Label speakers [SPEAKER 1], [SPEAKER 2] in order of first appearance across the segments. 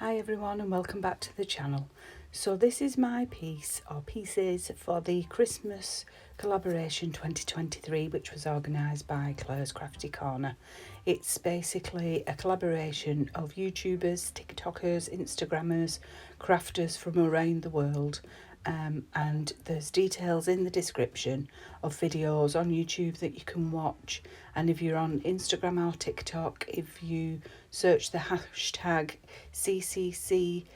[SPEAKER 1] Hi everyone and welcome back to the channel. So this is my piece or pieces for the Christmas collaboration 2023, which was organised by Claire's Crafty Corner. It's basically a collaboration of YouTubers, TikTokers, Instagrammers, crafters from around the world. And there's details in the description of videos on YouTube that you can watch, and if you're on Instagram or TikTok, if you search the hashtag CCC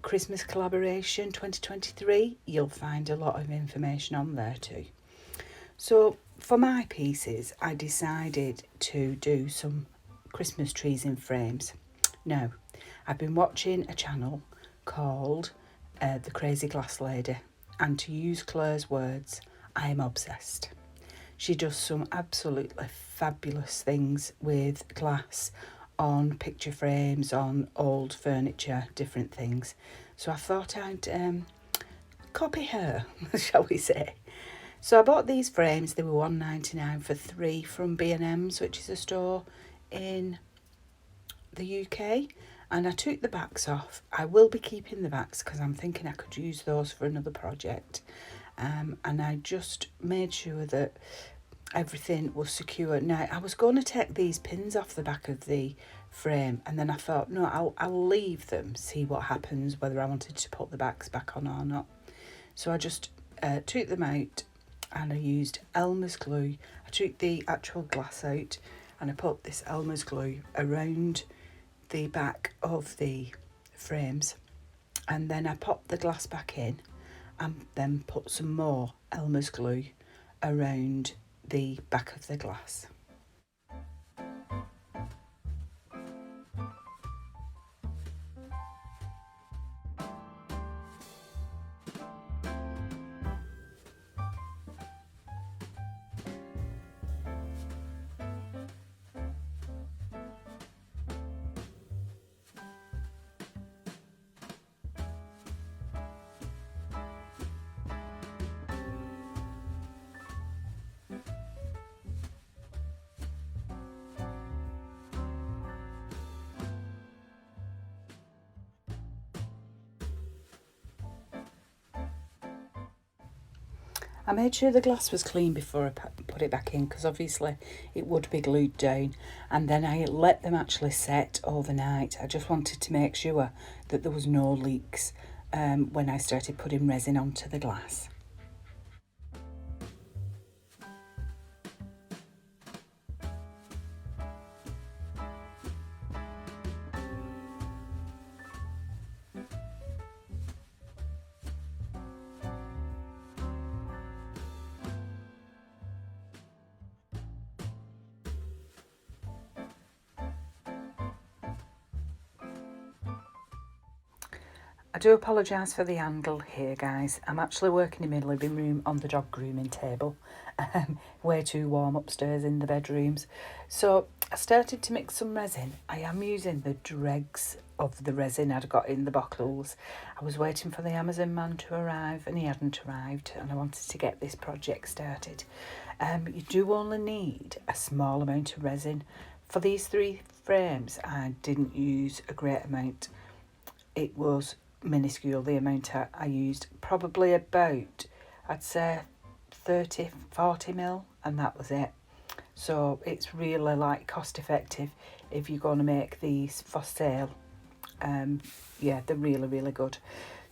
[SPEAKER 1] Christmas Collaboration 2023, you'll find a lot of information on there too. So for my pieces, I decided to do some Christmas trees in frames. Now, I've been watching a channel called The Crazy Glass Lady, and to use Claire's words, I am obsessed. She does some absolutely fabulous things with glass on picture frames, on old furniture, different things. So I thought I'd copy her, shall we say. So I bought these frames. They were $1.99 for 3 from B&M's, which is a store in the UK, and I took the backs off. I will be keeping the backs because I'm thinking I could use those for another project. And I just made sure that everything was secure. Now, I was going to take these pins off the back of the frame, and then I thought, no, I'll leave them, see what happens, whether I wanted to put the backs back on or not. So I just took them out, and I used Elmer's glue. I took the actual glass out, and I put this Elmer's glue around the back of the frames, and then I popped the glass back in and then put some more Elmer's glue around the back of the glass. I made sure the glass was clean before I put it back in, because obviously it would be glued down, and then I let them actually set overnight. I just wanted to make sure that there was no leaks when I started putting resin onto the glass. I do apologise for the angle here, guys. I'm actually working in my living room on the dog grooming table. Way too warm upstairs in the bedrooms. So I started to mix some resin. I am using the dregs of the resin I'd got in the bottles. I was waiting for the Amazon man to arrive, and he hadn't arrived, and I wanted to get this project started. You do only need a small amount of resin. For these 3 frames, I didn't use a great amount. It was minuscule, the amount I used, probably about, I'd say 30-40 mil, and that was it. So it's really like cost effective if you're going to make these for sale. Yeah, they're really good.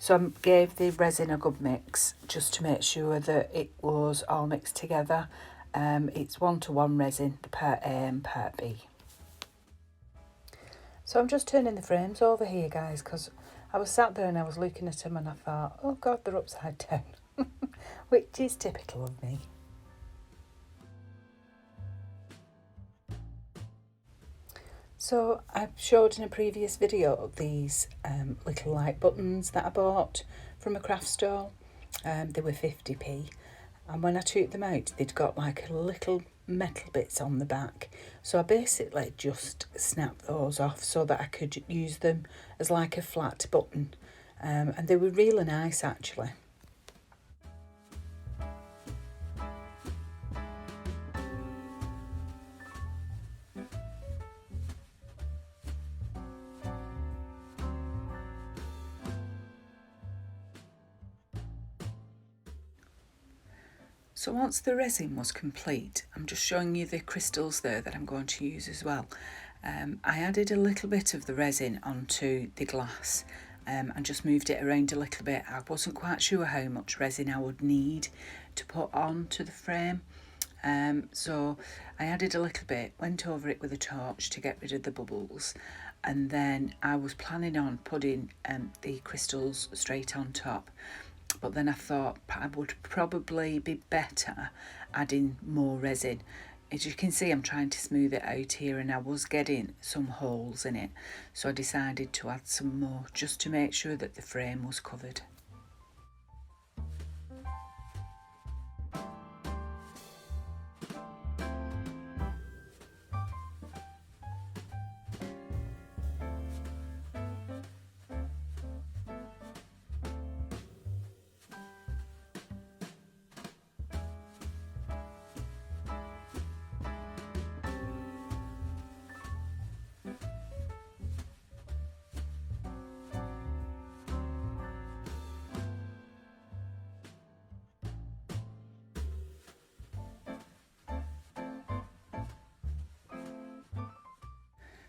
[SPEAKER 1] So I gave the resin a good mix just to make sure that it was all mixed together. It's 1-to-1 resin, the part A and part B. So I'm just turning the frames over here, guys, because I was sat there and I was looking at them and I thought, oh God, they're upside down, which is typical of me. So I've showed in a previous video these little light buttons that I bought from a craft store. They were 50p, and when I took them out, they'd got like a little metal bits on the back, so I basically just snapped those off so that I could use them as like a flat button, and they were really nice actually. So once the resin was complete, I'm just showing you the crystals there that I'm going to use as well. I added a little bit of the resin onto the glass and just moved it around a little bit. I wasn't quite sure how much resin I would need to put onto the frame. So I added a little bit, went over it with a torch to get rid of the bubbles, and then I was planning on putting the crystals straight on top. But then I thought I would probably be better adding more resin. As you can see, I'm trying to smooth it out here and I was getting some holes in it. So I decided to add some more just to make sure that the frame was covered.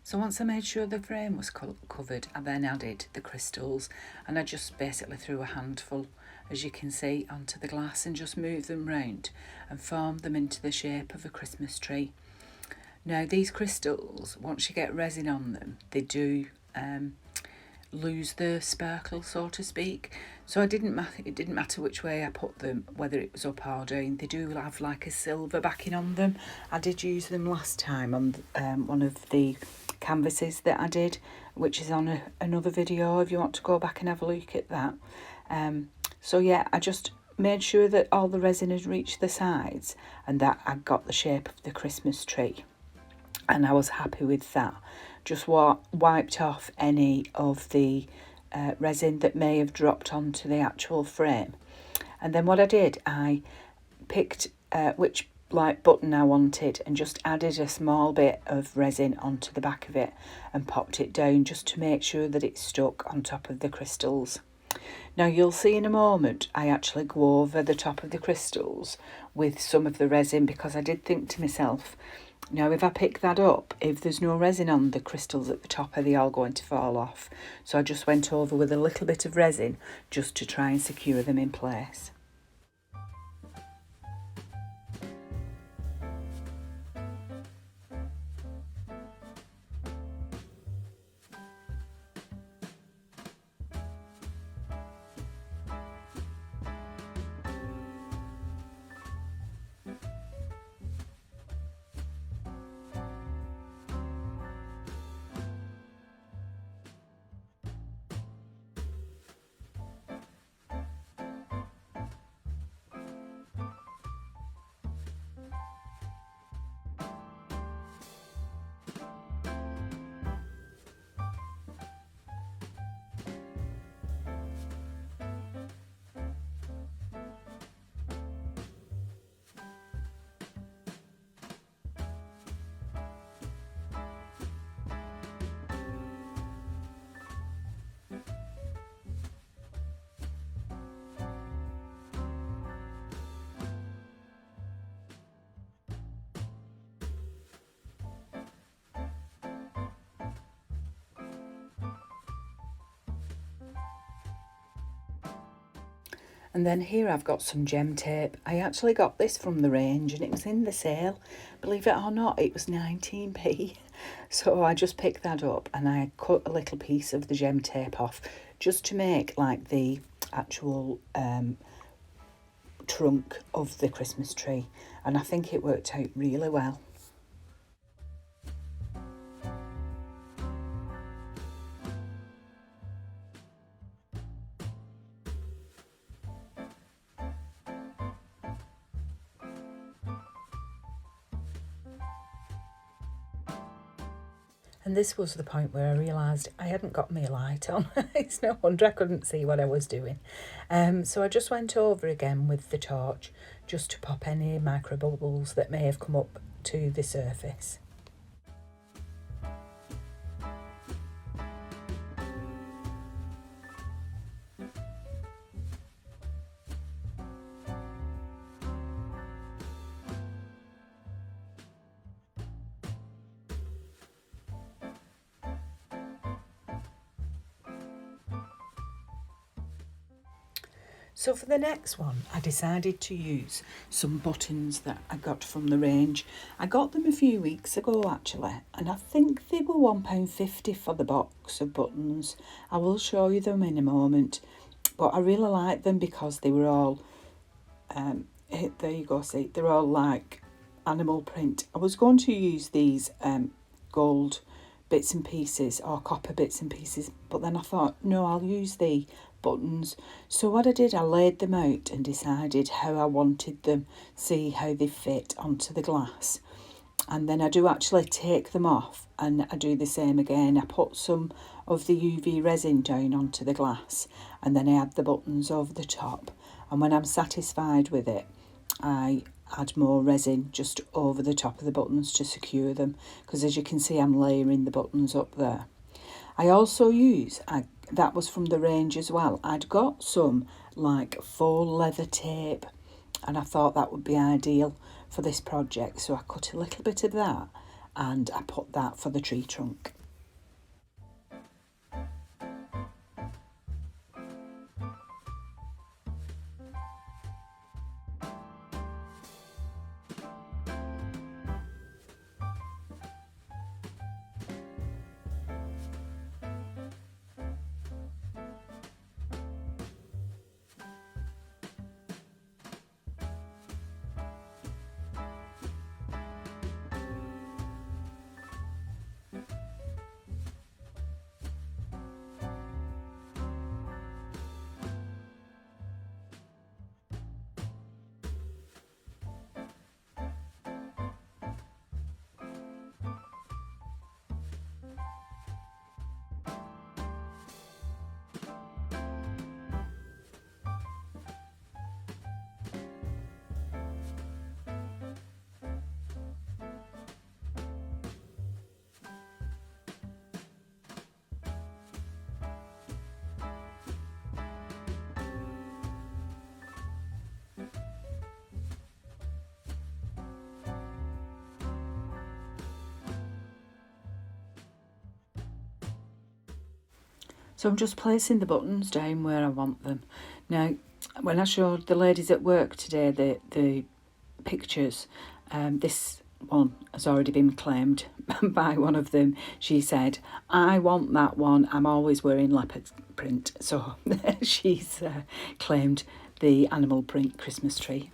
[SPEAKER 1] So once I made sure the frame was covered, I then added the crystals and I just basically threw a handful, as you can see, onto the glass and just moved them round and formed them into the shape of a Christmas tree. Now these crystals, once you get resin on them, they do lose the sparkle, so to speak. So it didn't matter which way I put them, whether it was up or down. They do have like a silver backing on them. I did use them last time on one of the canvases that I did, which is on another video if you want to go back and have a look at that. So yeah, I just made sure that all the resin had reached the sides and that I got the shape of the Christmas tree, and I was happy with that. Just wiped off any of the resin that may have dropped onto the actual frame. And then what I did, I picked which like button I wanted and just added a small bit of resin onto the back of it and popped it down just to make sure that it stuck on top of the crystals. Now you'll see in a moment I actually go over the top of the crystals with some of the resin, because I did think to myself, now if I pick that up, if there's no resin on the crystals at the top, are they all going to fall off? So I just went over with a little bit of resin just to try and secure them in place. And then here I've got some gem tape. I actually got this from the range and it was in the sale. Believe it or not, it was 19p. So I just picked that up and I cut a little piece of the gem tape off just to make like the actual trunk of the Christmas tree. And I think it worked out really well. And this was the point where I realised I hadn't got my light on. It's no wonder I couldn't see what I was doing. So I just went over again with the torch just to pop any micro bubbles that may have come up to the surface. So for the next one, I decided to use some buttons that I got from the range. I got them a few weeks ago actually, and I think they were £1.50 for the box of buttons. I will show you them in a moment, but I really like them because they were all, there you go, see, they're all like animal print. I was going to use these gold bits and pieces or copper bits and pieces, but then I thought, no, I'll use the buttons. So what I did, I laid them out and decided how I wanted them, see how they fit onto the glass. And then I do actually take them off and I do the same again. I put some of the UV resin down onto the glass and then I add the buttons over the top. And when I'm satisfied with it, I add more resin just over the top of the buttons to secure them, because as you can see I'm layering the buttons up there. I also use, that was from the range as well, I'd got some like faux leather tape and I thought that would be ideal for this project, so I cut a little bit of that and I put that for the tree trunk. So I'm just placing the buttons down where I want them. Now, when I showed the ladies at work today the pictures, this one has already been claimed by one of them. She said, I want that one, I'm always wearing leopard print. So she's claimed the animal print Christmas tree.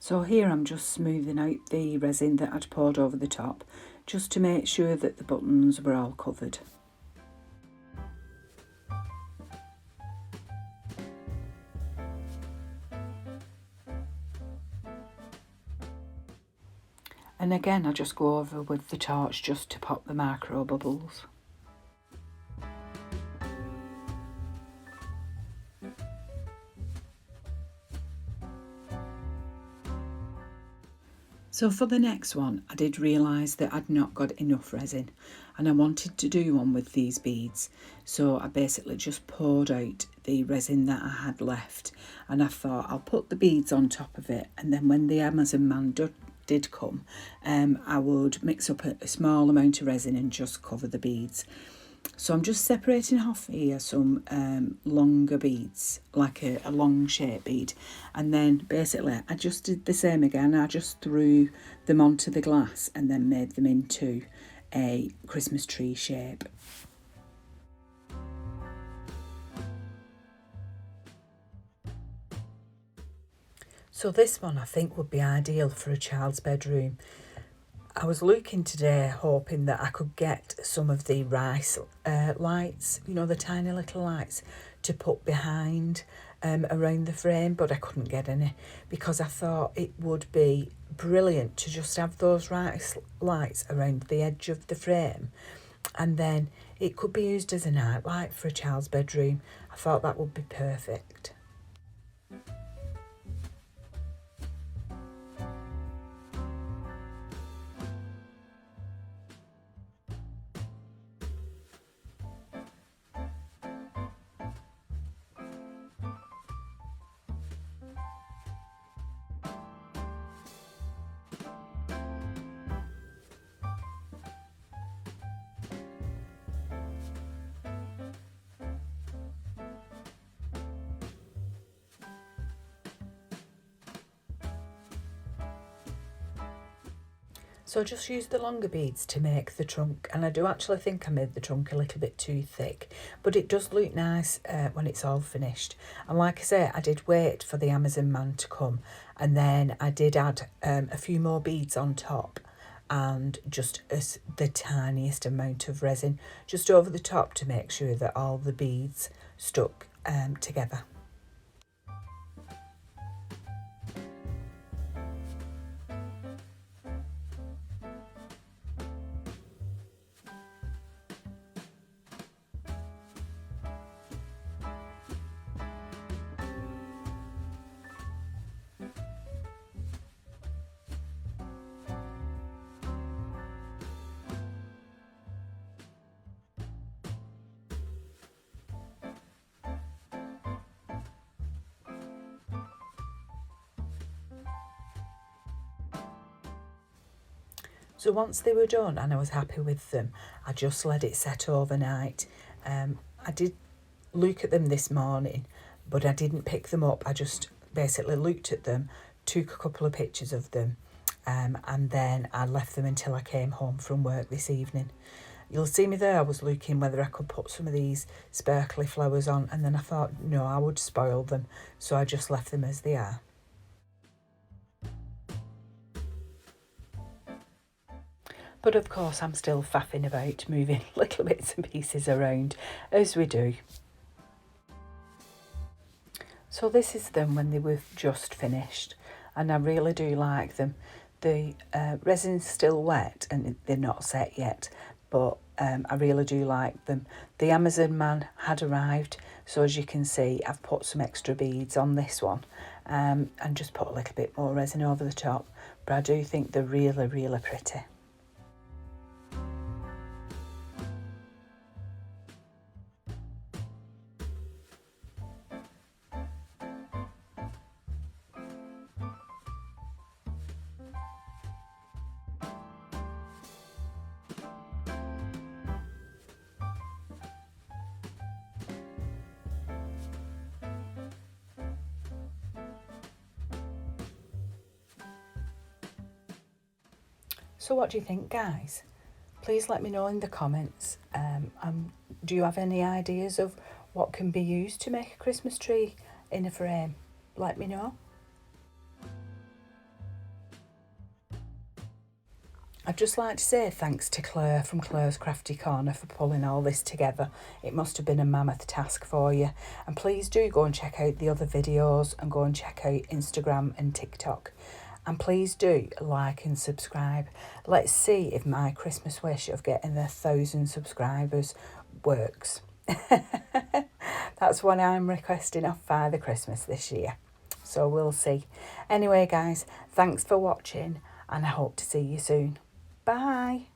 [SPEAKER 1] So here I'm just smoothing out the resin that I'd poured over the top, just to make sure that the buttons were all covered. And again, I just go over with the torch just to pop the micro bubbles. So for the next one, I did realise that I'd not got enough resin and I wanted to do one with these beads. So I basically just poured out the resin that I had left, and I thought I'll put the beads on top of it, and then when the Amazon man did come, I would mix up a small amount of resin and just cover the beads. So I'm just separating off here some longer beads, like a long shape bead, and then basically I just did the same again. I just threw them onto the glass and then made them into a Christmas tree shape. So this one I think would be ideal for a child's bedroom. I was looking today hoping that I could get some of the rice lights, you know, the tiny little lights to put behind around the frame, but I couldn't get any because I thought it would be brilliant to just have those rice lights around the edge of the frame, and then it could be used as a night light for a child's bedroom. I thought that would be perfect. So I just used the longer beads to make the trunk, and I do actually think I made the trunk a little bit too thick, but it does look nice when it's all finished. And like I say, I did wait for the Amazon man to come, and then I did add a few more beads on top and just the tiniest amount of resin just over the top to make sure that all the beads stuck together. So once they were done and I was happy with them, I just let it set overnight. I did look at them this morning, but I didn't pick them up. I just basically looked at them, took a couple of pictures of them, and then I left them until I came home from work this evening. You'll see me there, I was looking whether I could put some of these sparkly flowers on, and then I thought, no, I would spoil them, so I just left them as they are. But of course I'm still faffing about, moving little bits and pieces around, as we do. So this is them when they were just finished, and I really do like them. The resin's still wet and they're not set yet, but I really do like them. The Amazon man had arrived, so as you can see I've put some extra beads on this one and just put a little bit more resin over the top, but I do think they're really, really pretty. So what do you think, guys? Please let me know in the comments. Do you have any ideas of what can be used to make a Christmas tree in a frame? Let me know. I'd just like to say thanks to Claire from Claire's Crafty Corner for pulling all this together. It must have been a mammoth task for you. And please do go and check out the other videos and go and check out Instagram and TikTok. And please do like and subscribe. Let's see if my Christmas wish of getting 1,000 subscribers works. That's what I'm requesting off Father Christmas this year. So we'll see. Anyway, guys, thanks for watching. and I hope to see you soon. Bye.